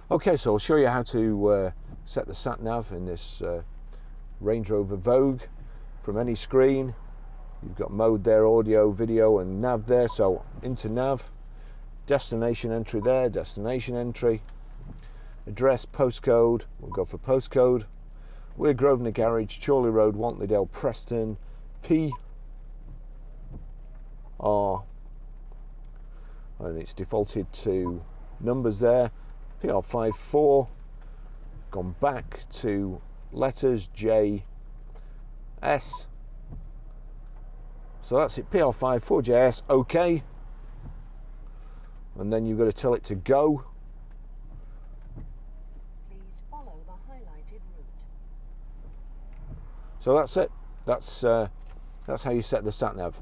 Okay, so I'll show you how to set the sat nav in this Range Rover Vogue from any screen. You've got mode there, audio, video, and nav there. So into nav, destination entry there, destination entry, address, postcode. We'll go for postcode. We're Grosvenor Garage, Chorley Road, Wantleydale, Preston, PR, and it's defaulted to numbers there, PR54, gone back to letters, J, S, so that's it, PR54JS, OK, and then you've got to tell it to go. Please follow the highlighted route. So that's it, that's how you set the sat nav.